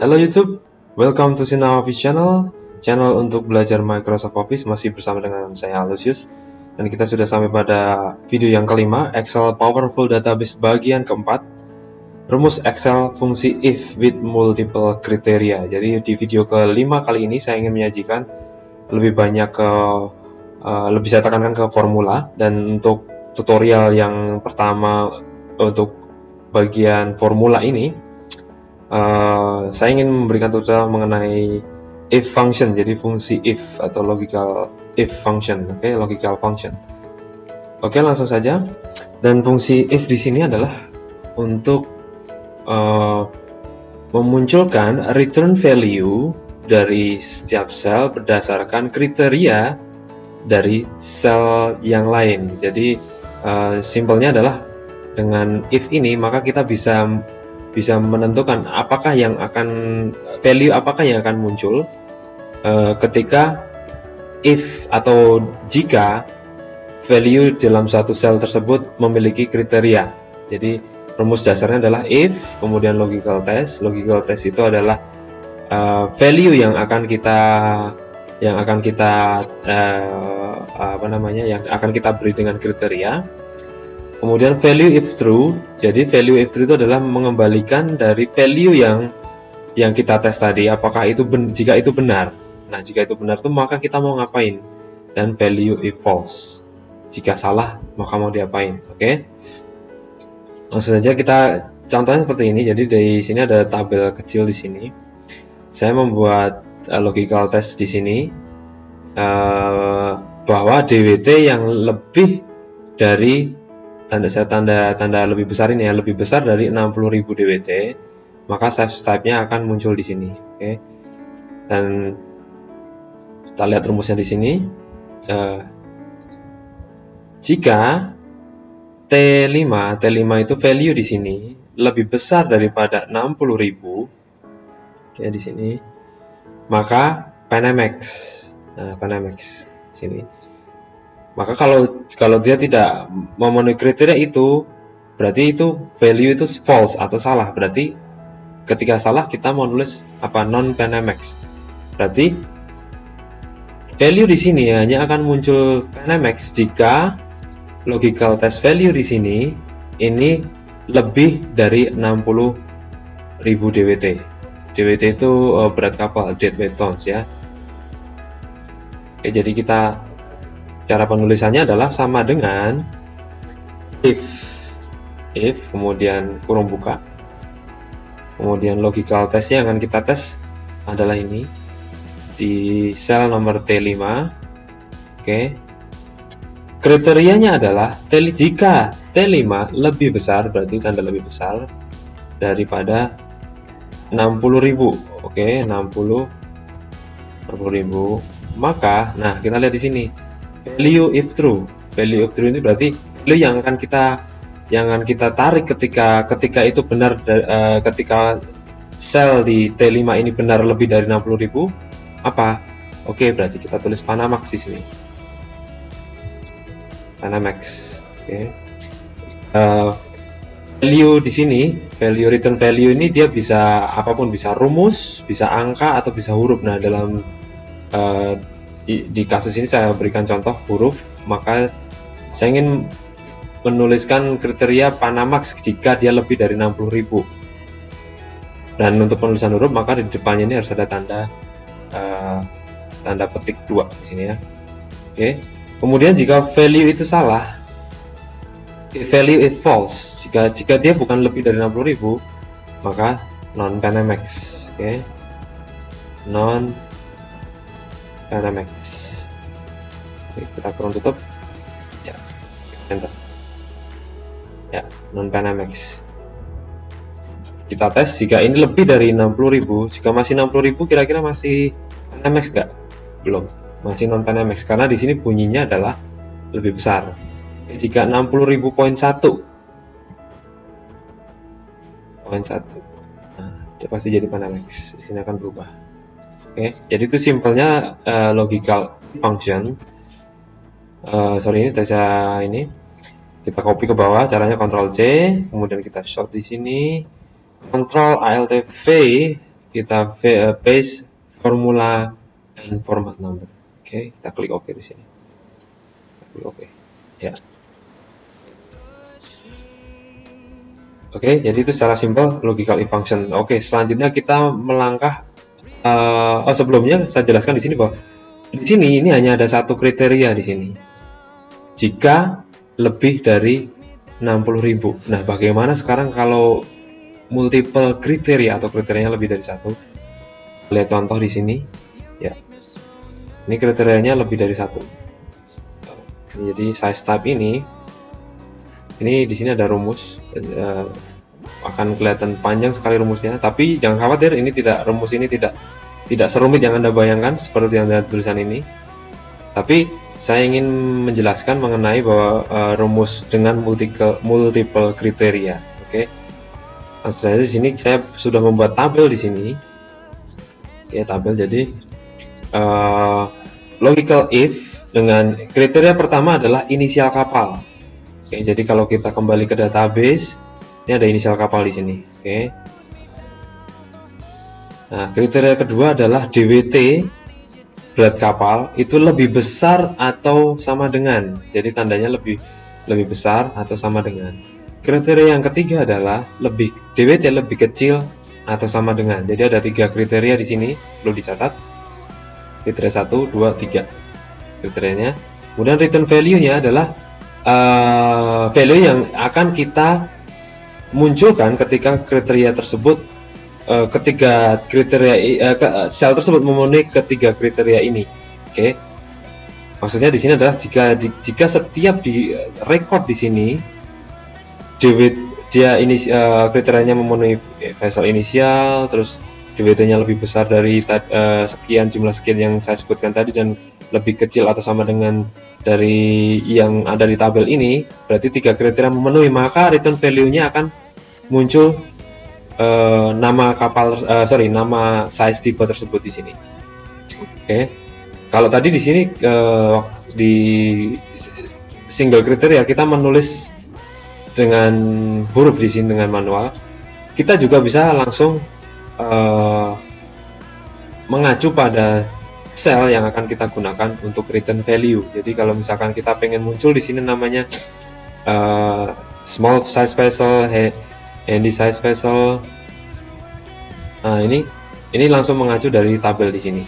Halo YouTube, welcome to Sina Office channel untuk belajar Microsoft Office, masih bersama dengan saya Alusius. Dan kita sudah sampai pada video yang kelima, Excel Powerful Database bagian keempat, rumus Excel fungsi if with multiple criteria. Jadi di video kelima kali ini saya ingin menyajikan lebih banyak lebih saya tekankan ke formula. Dan untuk tutorial yang pertama untuk bagian formula ini, saya ingin memberikan tutorial mengenai if function, jadi fungsi if atau logical if function, logical function. Langsung saja. Dan fungsi if di sini adalah untuk memunculkan return value dari setiap sel berdasarkan kriteria dari sel yang lain. Jadi simpelnya adalah dengan if ini maka kita bisa menentukan apakah yang akan muncul ketika if atau jika value dalam satu sel tersebut memiliki kriteria. Jadi rumus dasarnya adalah if kemudian logical test. Logical test itu adalah value yang akan kita beri dengan kriteria. Kemudian value if true. Jadi value if true itu adalah mengembalikan dari value yang kita tes tadi, apakah itu jika itu benar. Nah, jika itu benar itu maka kita mau ngapain. Dan value if false. Jika salah maka mau diapain. Langsung saja kita contohnya seperti ini. Jadi di sini ada tabel kecil di sini. Saya membuat logical test di sini bahwa DWT yang lebih dari tanda lebih besar ini ya, lebih besar dari 60.000 DWT, maka save type-nya akan muncul di sini. Dan kita lihat rumusnya di sini. Jika T5 itu value di sini lebih besar daripada 60.000, di sini, maka Panamax. Nah, Panamax sini. Maka kalau dia tidak memenuhi kriteria itu, berarti itu value itu false atau salah. Berarti ketika salah kita mau nulis non Panamax. Berarti value di sini hanya akan muncul Panamax jika logical test value di sini ini lebih dari 60.000 DWT. DWT itu berat kapal, deadweight tons ya. Jadi cara penulisannya adalah sama dengan if kemudian kurung buka, kemudian logical test yang akan kita tes adalah ini di sel nomor T5. Kriterianya adalah jika T5 lebih besar, berarti tanda lebih besar daripada 60.000. 60.000. Maka kita lihat di sini value if true. Value if true ini berarti value yang akan kita tarik ketika itu benar, ketika sel di T5 ini benar lebih dari 60.000 apa? Berarti kita tulis Panamax di sini. Panamax. Value di sini, return value ini dia bisa apapun, bisa rumus, bisa angka atau bisa huruf. Nah, dalam di kasus ini saya berikan contoh huruf, maka saya ingin menuliskan kriteria Panamax jika dia lebih dari 60.000. Dan untuk penulisan huruf maka di depannya ini harus ada tanda petik 2 di sini ya. Kemudian jika value itu salah, value is false. Jika dia bukan lebih dari 60.000, maka non Panamax. Non Panamax. Kita kurung tutup. Ya, enter. Ya, non Panamax. Kita tes jika ini lebih dari 60.000. Jika masih 60.000, kira-kira masih Panamax nggak? Belum, masih non Panamax karena di sini bunyinya adalah lebih besar. Jika 60.000.1, dia pasti jadi Panamax. Di sini akan berubah. Jadi itu simpelnya logical function. Ini kita copy ke bawah, caranya Ctrl C, kemudian kita short di sini, Ctrl Alt V, kita paste formula and format number. Oke, kita klik OK di sini. Klik OK. Ya. Oke, jadi itu secara simpel logical if function. Oke, selanjutnya kita melangkah. Sebelumnya saya jelaskan di sini bahwa di sini ini hanya ada satu kriteria di sini. Jika lebih dari 60.000. Nah, bagaimana sekarang kalau multiple kriteria atau kriterianya lebih dari satu? Lihat contoh di sini. Ya, ini kriterianya lebih dari satu. Jadi size type ini di sini ada rumus. Akan kelihatan panjang sekali rumusnya, tapi jangan khawatir, rumus ini tidak serumit yang Anda bayangkan seperti yang ada tulisan ini. Tapi saya ingin menjelaskan mengenai bahwa rumus dengan multiple kriteria. Oke. Maksud saya di sini saya sudah membuat tabel di sini. Oke, tabel. Jadi logical if dengan kriteria pertama adalah inisial kapal. Oke, jadi kalau kita kembali ke database, ini ada inisial kapal di sini. Oke. Nah, kriteria kedua adalah DWT berat kapal itu lebih besar atau sama dengan. Jadi tandanya lebih besar atau sama dengan. Kriteria yang ketiga adalah DWT lebih kecil atau sama dengan. Jadi ada 3 kriteria di sini, perlu dicatat. Kriteria 1, 2, 3 kriterianya. Kemudian return value-nya adalah value yang akan kita munculkan ketika kriteria tersebut sel tersebut memenuhi ketiga kriteria ini. Oke. Maksudnya di sini adalah jika setiap di record di sini kriterianya memenuhi vessel inisial, terus DWT-nya lebih besar dari jumlah sekian yang saya sebutkan tadi dan lebih kecil atau sama dengan dari yang ada di tabel ini, berarti 3 kriteria memenuhi, maka return value-nya akan muncul nama size tipe tersebut di sini. Oke. Kalau tadi di sini di single kriteria kita menulis dengan huruf di sini dengan manual, kita juga bisa langsung mengacu pada sel yang akan kita gunakan untuk return value. Jadi kalau misalkan kita pengen muncul di sini namanya small size vessel, handy size vessel. Nah, ini langsung mengacu dari tabel di sini.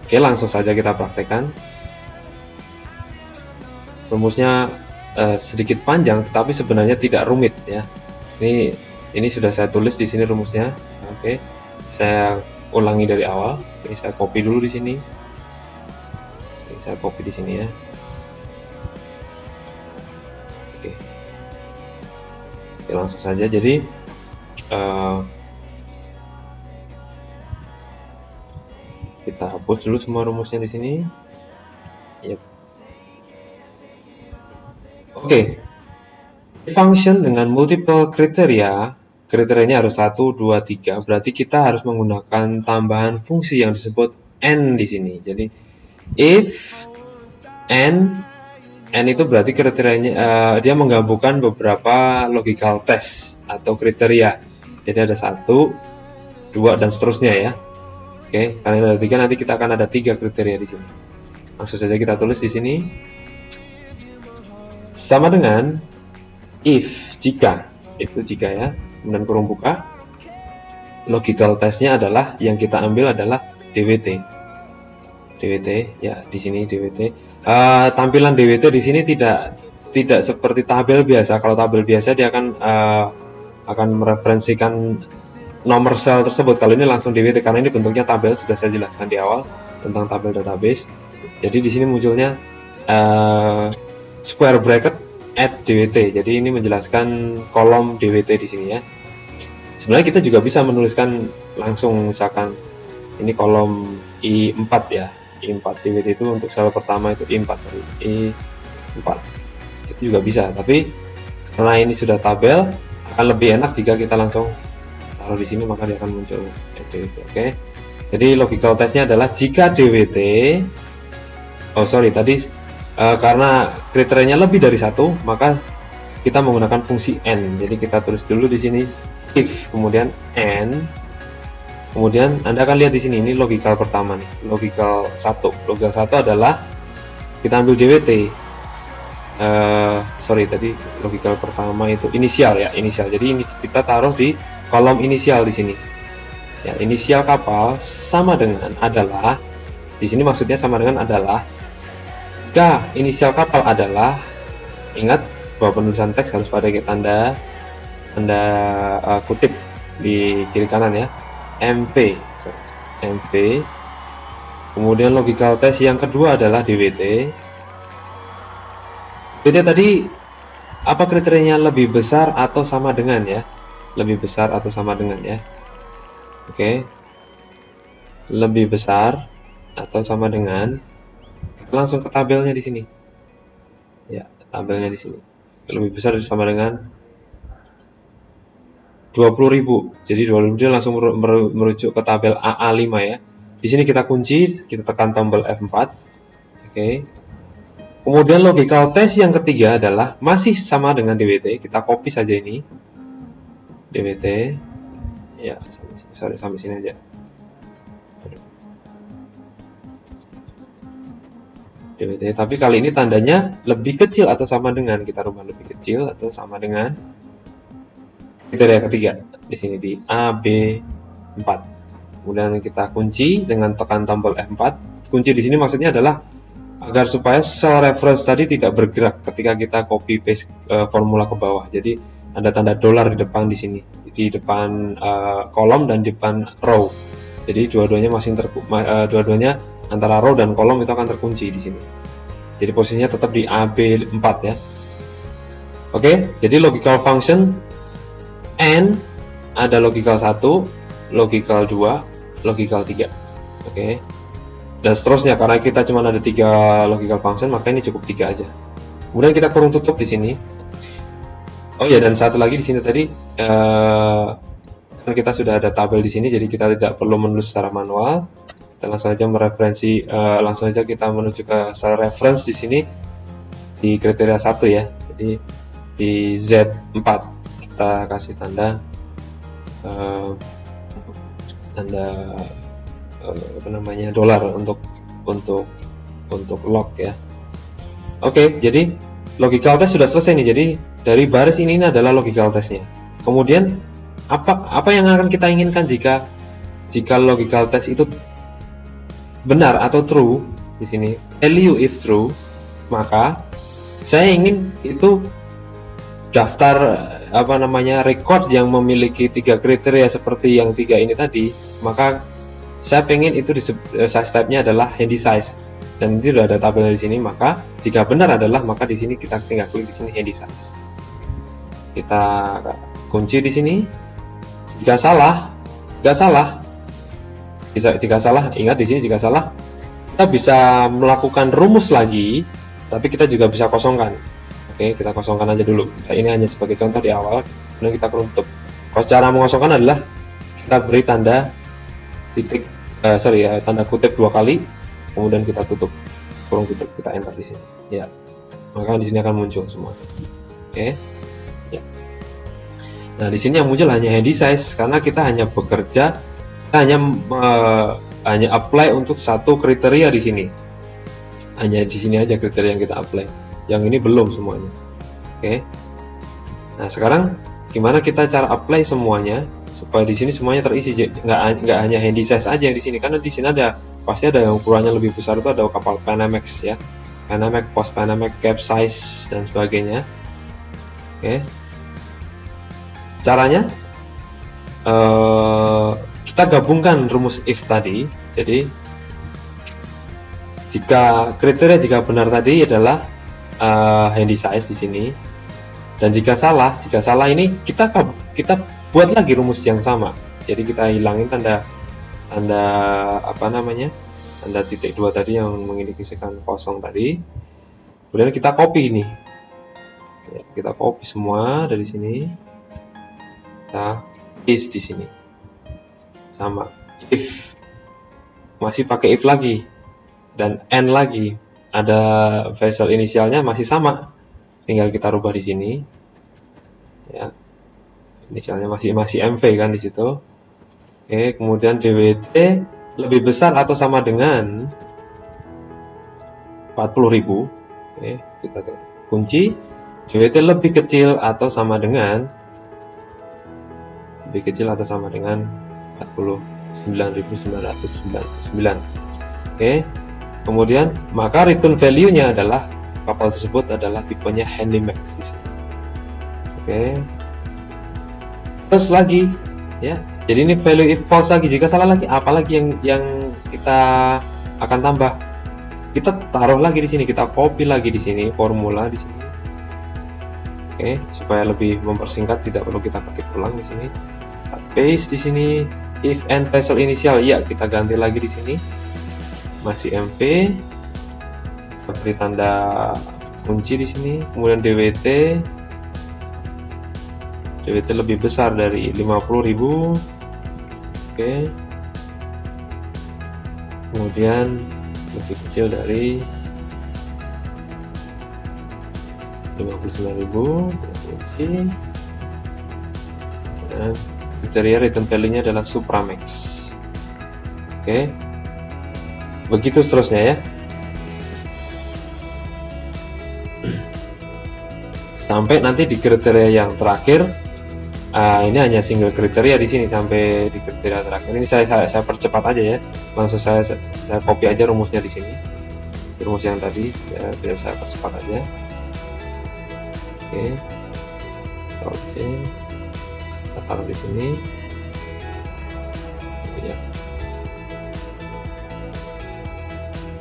Oke, langsung saja kita praktekkan. Rumusnya sedikit panjang, tetapi sebenarnya tidak rumit ya. Ini sudah saya tulis di sini rumusnya. Oke, saya ulangi dari awal. Oke, saya copy dulu di sini. Oke, saya copy di sini ya. Oke, langsung saja. Jadi kita hapus dulu semua rumusnya di sini. Yep. Oke. Function dengan multiple kriterianya harus 1, 2, 3. Berarti kita harus menggunakan tambahan fungsi yang disebut and di sini. Jadi if and itu berarti kriterianya dia menggabungkan beberapa logical test atau kriteria. Jadi ada 1, 2 dan seterusnya ya. Oke, karena ada 3 nanti kita akan ada 3 kriteria di sini. Langsung saja kita tulis di sini. Sama dengan jika ya, kemudian kurung buka. Logical testnya adalah yang kita ambil adalah DWT ya, di sini DWT. Tampilan DWT di sini tidak seperti tabel biasa. Kalau tabel biasa dia akan mereferensikan nomor sel tersebut. Kalau ini langsung DWT karena ini bentuknya tabel, sudah saya jelaskan di awal tentang tabel database. Jadi di sini munculnya square bracket add DWT. Jadi ini menjelaskan kolom DWT di sini ya. Sebenarnya kita juga bisa menuliskan langsung, misalkan ini kolom I4 ya. I4 DWT itu untuk sel pertama itu I4 itu juga bisa, tapi karena ini sudah tabel akan lebih enak jika kita langsung taruh di sini, maka dia akan muncul DWT. Oke. Jadi logical testnya adalah jika DWT karena kriterianya lebih dari 1, maka kita menggunakan fungsi and. Jadi kita tulis dulu di sini if kemudian and Kemudian Anda akan lihat di sini, ini logical pertama nih, logical 1. Logical 1 adalah kita ambil DWT. Sorry, tadi logical pertama itu inisial ya, inisial. Jadi ini kita taruh di kolom inisial di sini. Ya, inisial kapal sama dengan adalah, di sini maksudnya sama dengan adalah, jika inisial kapal adalah, ingat bahwa penulisan teks harus pada tanda kutip di kiri kanan ya, MP. Kemudian logical test yang kedua adalah DWT. DWT tadi apa kriterianya, lebih besar atau sama dengan ya, lebih besar atau sama dengan ya. Oke, lebih besar atau sama dengan, langsung ke tabelnya di sini ya, tabelnya di sini, lebih besar atau sama dengan 20.000. Jadi 20.000 dia langsung merujuk ke tabel AA5 ya. Di sini kita kunci, kita tekan tombol F4. Oke. Kemudian logical test yang ketiga adalah masih sama dengan DWT. Kita copy saja ini DWT ya, sampai sini aja. DWT, tapi kali ini tandanya lebih kecil atau sama dengan, kita rubah lebih kecil atau sama dengan kriteria ketiga di sini di AB4. Kemudian kita kunci dengan tekan tombol F4. Kunci di sini maksudnya adalah agar supaya cell reference tadi tidak bergerak ketika kita copy paste formula ke bawah. Jadi ada tanda dolar di depan di sini, di depan kolom dan di depan row. Jadi dua-duanya dua-duanya antara row dan kolom itu akan terkunci di sini. Jadi posisinya tetap di AB4 ya. Oke, jadi logical function and ada logical 1, logical 2, logical 3. Oke. Dan seterusnya, karena kita cuma ada 3 logical function, maka ini cukup 3 aja. Kemudian kita kurung tutup di sini. Oh ya, dan satu lagi di sini tadi kan kita sudah ada tabel di sini, jadi kita tidak perlu menulis secara manual. Kita langsung aja mereferensi, langsung aja kita menuju ke cell reference di sini di kriteria 1 ya. Jadi di Z4 kita kasih tanda apa namanya, dolar untuk log ya. Oke, jadi logical test sudah selesai nih. Jadi dari baris ini adalah logical testnya. Kemudian apa yang akan kita inginkan jika logical test itu benar atau true di sini, value if true, maka saya ingin itu daftar record yang memiliki 3 kriteria seperti yang 3 ini tadi, maka saya pengen itu size type-nya adalah handy size, dan itu sudah ada tabelnya di sini. Maka jika benar adalah, maka di sini kita tinggal klik di sini handy size. Kita kunci di sini. Jika salah, ingat di sini jika salah, kita bisa melakukan rumus lagi, tapi kita juga bisa kosongkan. Oke, kita kosongkan aja dulu. Ini hanya sebagai contoh di awal, kemudian kita tutup. Kalau cara mengosongkan adalah kita beri tanda tanda kutip 2 kali, kemudian kita tutup, kurung tutup, kita enter di sini. Ya, maka di sini akan muncul semua. Oke. Ya. Nah, di sini yang muncul hanya handy size karena kita hanya bekerja, kita hanya apply untuk satu kriteria di sini. Hanya di sini aja kriteria yang kita apply. Yang ini belum semuanya. Oke. Nah, sekarang gimana kita cara apply semuanya supaya di sini semuanya terisi, nggak hanya handy size aja yang di sini, karena di sini pasti ada yang ukurannya lebih besar, itu ada kapal Panamax ya, Panamax, post Panamax, capsize dan sebagainya. Oke. Caranya kita gabungkan rumus if tadi. Jadi jika benar tadi adalah handy size di sini, dan jika salah ini kita buat lagi rumus yang sama. Jadi kita hilangin tanda titik 2 tadi yang mengindikasikan kosong tadi. Kemudian kita copy ini. Ya, kita copy semua dari sini. Kita paste di sini. Sama if, masih pakai if lagi, dan and lagi. Ada vessel inisialnya masih sama, tinggal kita rubah di sini ya, inisialnya masih MV kan di situ. Oke, Oke, kemudian DWT lebih besar atau sama dengan 40.000. Oke, kita kunci DWT lebih kecil atau sama dengan 49.999. Oke, kemudian maka return value-nya adalah kapal tersebut adalah tipenya Handymax. Oke, terus lagi ya, jadi ini value if false lagi. Jika salah lagi, apalagi yang kita akan tambah, kita taruh lagi di sini, kita copy lagi di sini formula di sini. Oke, supaya lebih mempersingkat, tidak perlu kita ketik ulang di sini. Kita paste di sini. If and vessel initial, ya kita ganti lagi di sini. Masih MV. Kita beri tanda kunci di sini. Kemudian DWT lebih besar dari 50.000. Oke. Kemudian lebih kecil dari 59.000. Kunci. Dan kriteria return value-nya adalah Supramax. Oke. Begitu seterusnya ya. Sampai nanti di kriteria yang terakhir. Ini hanya single kriteria di sini sampai di kriteria terakhir. Ini saya percepat aja ya. Langsung saya copy aja rumusnya di sini. Rumus yang tadi ya, biar saya percepat aja. Oke. Oke. Kita taruh di sini. Ya.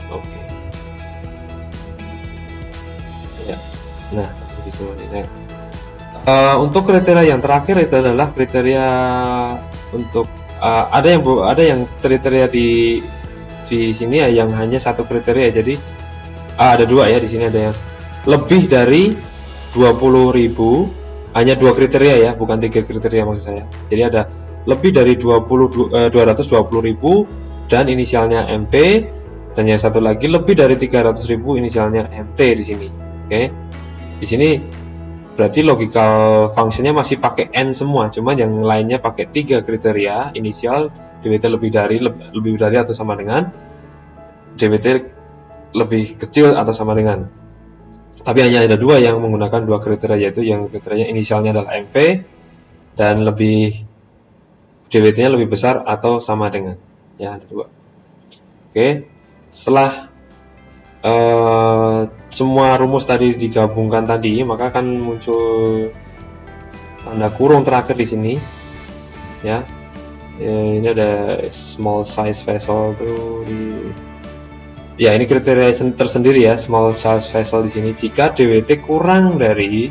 Oke. Ya. Nah, di sini. Untuk kriteria yang terakhir itu adalah kriteria untuk ada yang kriteria di sini ya, yang hanya satu kriteria. Jadi ada dua ya, di sini ada yang lebih dari 20.000, hanya dua kriteria ya, bukan tiga kriteria maksud saya. Jadi ada lebih dari 220.000 dan inisialnya MP, dan yang satu lagi lebih dari 300.000 inisialnya MT di sini. Oke. Di sini berarti logical functionnya masih pakai N semua, cuman yang lainnya pakai tiga kriteria inisial, DWT lebih dari atau sama dengan, DWT lebih kecil atau sama dengan. Tapi hanya ada dua yang menggunakan dua kriteria, yaitu yang kriteria inisialnya adalah MV dan DWT-nya lebih besar atau sama dengan. Ya, ada dua. Oke, setelah semua rumus tadi digabungkan tadi, maka akan muncul tanda kurung terakhir di sini ya. Ini ada small size vessel tuh ya, ini kriteria tersendiri ya, small size vessel di sini. Jika DWT kurang dari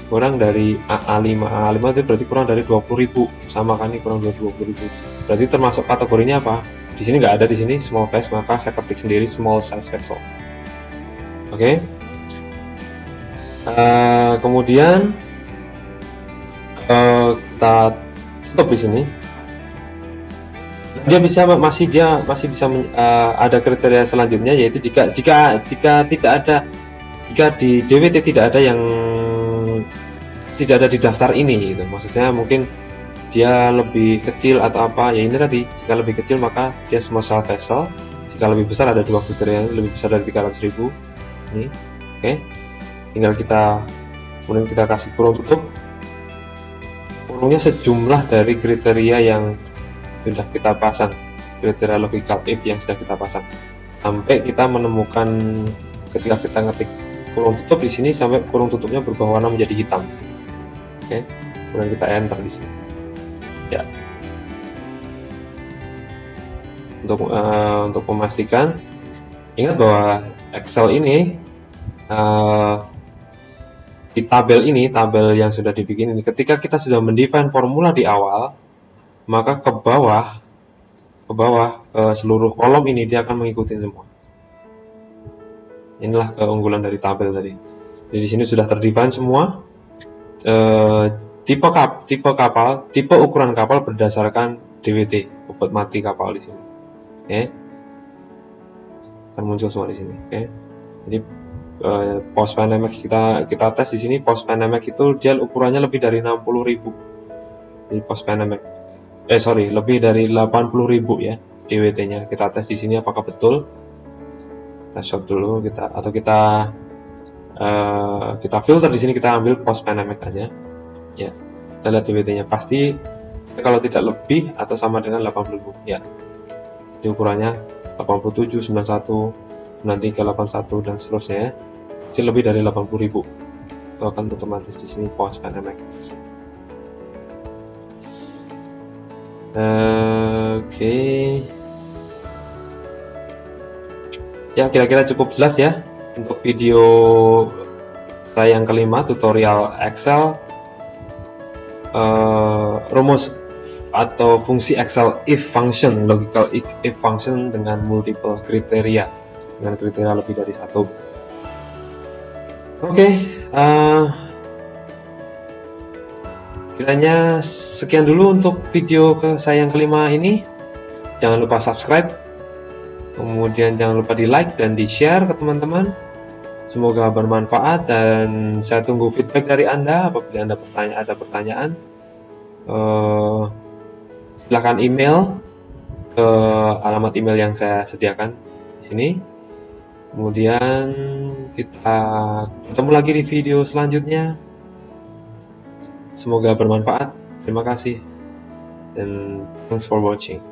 AA5 itu berarti kurang dari 20.000, sama kan, ini kurang dari 20.000, berarti termasuk kategorinya apa? Di sini nggak ada, di sini small size, maka saya ketik sendiri small size vessel. Oke. Kemudian kita tutup di sini. Dia masih bisa ada kriteria selanjutnya, yaitu jika di DWT tidak ada di daftar ini gitu. Maksudnya mungkin dia lebih kecil atau apa ya, ini tadi, jika lebih kecil maka dia small size vessel, jika lebih besar ada dua kriteria, lebih besar dari 300.000 ini. Oke, tinggal kemudian kita kasih kurung tutup, kurungnya sejumlah dari kriteria yang sudah kita pasang, kriteria logical if yang sudah kita pasang, sampai kita menemukan ketika kita ngetik kurung tutup di sini sampai kurung tutupnya berubah warna menjadi hitam. Oke, kemudian kita enter di sini. Ya. Untuk memastikan, ingat bahwa Excel ini di tabel yang sudah dibikin ini, ketika kita sudah mendefine formula di awal, maka ke bawah seluruh kolom ini dia akan mengikuti semua. Inilah keunggulan dari tabel tadi. Jadi di sini sudah terdefine semua. Tipe ukuran kapal berdasarkan DWT, bobot mati kapal di sini. Oke. Akan muncul semua di sini. Oke. Jadi post Panamax kita tes di sini. Post Panamax itu dia ukurannya lebih dari 60.000. Jadi post Panamax lebih dari 80.000 ya DWT-nya. Kita tes di sini apakah betul. Kita shop dulu, kita filter di sini, kita ambil post pandemic aja. Ya, kita lihat DWT-nya pasti kalau tidak lebih atau sama dengan 80.000 ya. Di ukurannya 87, 91, 93, 81 dan seterusnya ya. Kecil lebih dari 80.000. Itu akan otomatis di sini post pandemic. Oke. Ya, kira-kira cukup jelas ya untuk video saya yang kelima, tutorial Excel, rumus atau fungsi Excel if function, logical if function dengan multiple kriteria, dengan kriteria lebih dari satu. Oke, kiranya sekian dulu untuk video saya yang kelima ini. Jangan lupa subscribe, kemudian jangan lupa di like dan di share ke teman-teman. Semoga bermanfaat dan saya tunggu feedback dari Anda apabila Anda ada pertanyaan. Silakan email ke alamat email yang saya sediakan di sini. Kemudian kita ketemu lagi di video selanjutnya. Semoga bermanfaat. Terima kasih dan thanks for watching.